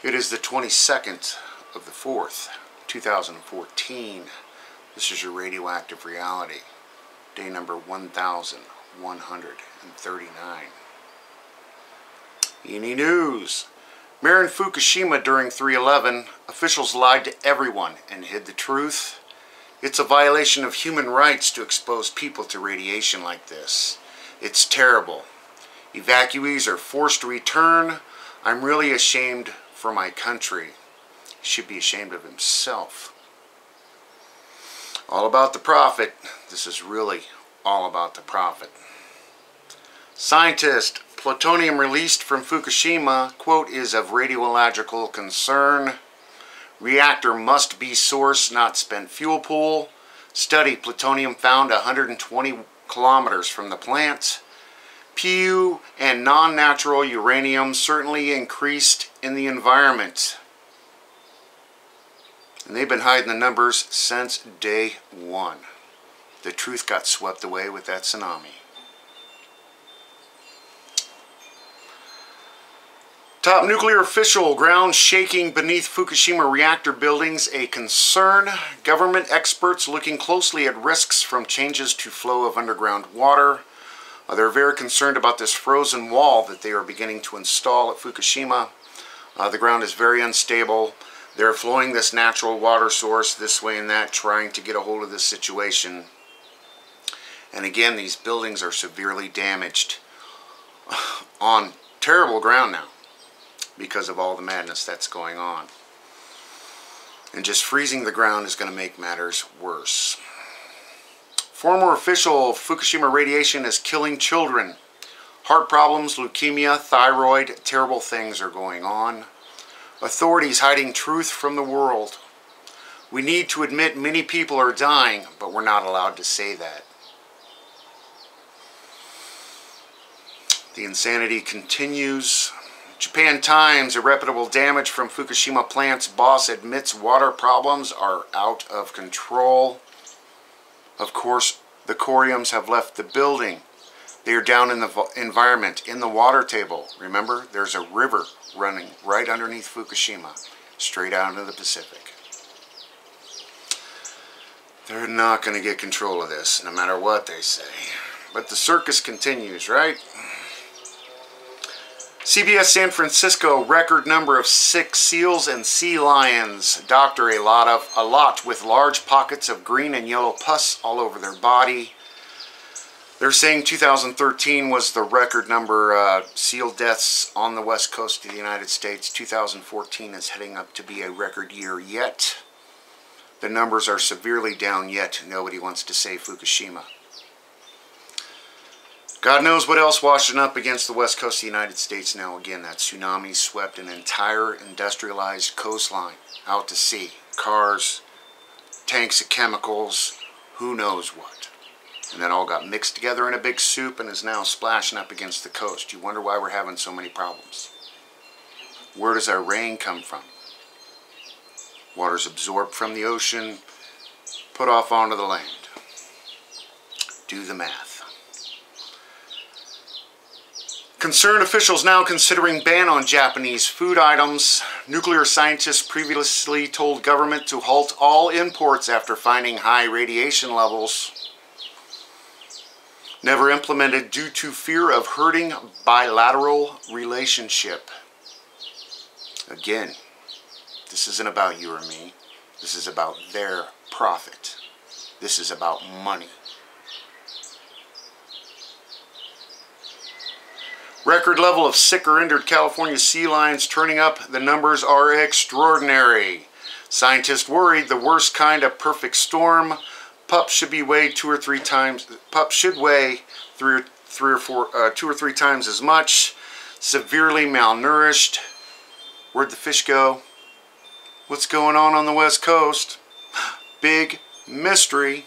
It is the 22nd of the 4th, 2014. This is your Radioactive Reality, day number 1139. Any news? Mayor in Fukushima during 3/11, officials lied to everyone and hid the truth. It's a violation of human rights to expose people to radiation like this. It's terrible. Evacuees are forced to return. I'm really ashamed for my country. He should be ashamed of himself. All about the profit. This is really all about the profit. Scientist, plutonium released from Fukushima, quote, is of radiological concern. Reactor must be source, not spent fuel pool. Study, plutonium found 120 kilometers from the plant. Pu and non-natural uranium certainly increased in the environment. And they've been hiding the numbers since day one. The truth got swept away with that tsunami. Top nuclear official, ground shaking beneath Fukushima reactor buildings a concern. Government experts looking closely at risks from changes to flow of underground water. They're very concerned about this frozen wall that they are beginning to install at Fukushima. The ground is very unstable. They're flowing this natural water source this way and that, trying to get a hold of this situation. And again, these buildings are severely damaged on terrible ground now because of all the madness that's going on. And just freezing the ground is going to make matters worse. Former official, Fukushima radiation is killing children. Heart problems, leukemia, thyroid, terrible things are going on. Authorities hiding truth from the world. We need to admit many people are dying, but we're not allowed to say that. The insanity continues. Japan Times, irreparable damage from Fukushima plant's boss admits water problems are out of control. Of course, the coriums have left the building. They are down in the environment, in the water table. Remember, there's a river running right underneath Fukushima, straight out into the Pacific. They're not going to get control of this, no matter what they say. But the circus continues, right? CBS San Francisco, record number of sick seals and sea lions. Doctor a lot with large pockets of green and yellow pus all over their body. They're saying 2013 was the record number seal deaths on the west coast of the United States. 2014 is heading up to be a record year yet. The numbers are severely down yet. Nobody wants to say Fukushima. God knows what else washing up against the west coast of the United States now. Again, that tsunami swept an entire industrialized coastline out to sea. Cars, tanks of chemicals, who knows what. And that all got mixed together in a big soup and is now splashing up against the coast. You wonder why we're having so many problems. Where does our rain come from? Water's absorbed from the ocean, put off onto the land. Do the math. Concerned officials now considering ban on Japanese food items. Nuclear scientists previously told government to halt all imports after finding high radiation levels. Never implemented due to fear of hurting bilateral relationship. Again, this isn't about you or me. This is about their profit. This is about money. Record level of sick or injured California sea lions turning up. The numbers are extraordinary. Scientists worried the worst kind of perfect storm. Pups should be weighed 2 or 3 times. Pups should weigh 2 or 3 times as much. Severely malnourished. Where'd the fish go? What's going on the West Coast? Big mystery.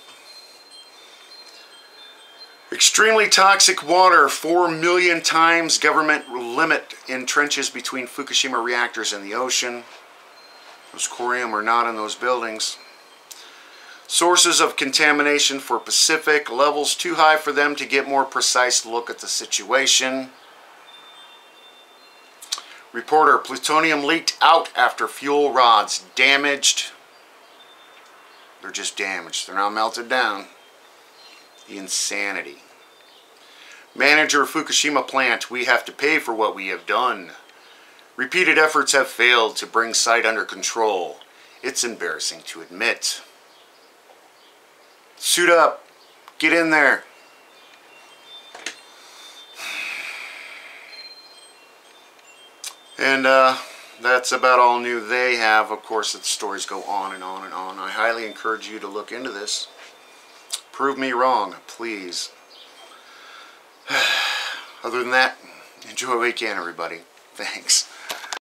Extremely toxic water, 4 million times government limit in trenches between Fukushima reactors and the ocean. Those corium are not in those buildings. Sources of contamination for Pacific, levels too high for them to get more precise look at the situation. Reporter, plutonium leaked out after fuel rods damaged. They're just damaged. They're not melted down. The insanity. Manager Fukushima plant, we have to pay for what we have done. Repeated efforts have failed to bring site under control. It's embarrassing to admit. Suit up. Get in there. And that's about all new they have. Of course, the stories go on and on and on. I highly encourage you to look into this. Prove me wrong, please. Other than that, enjoy the weekend, everybody. Thanks.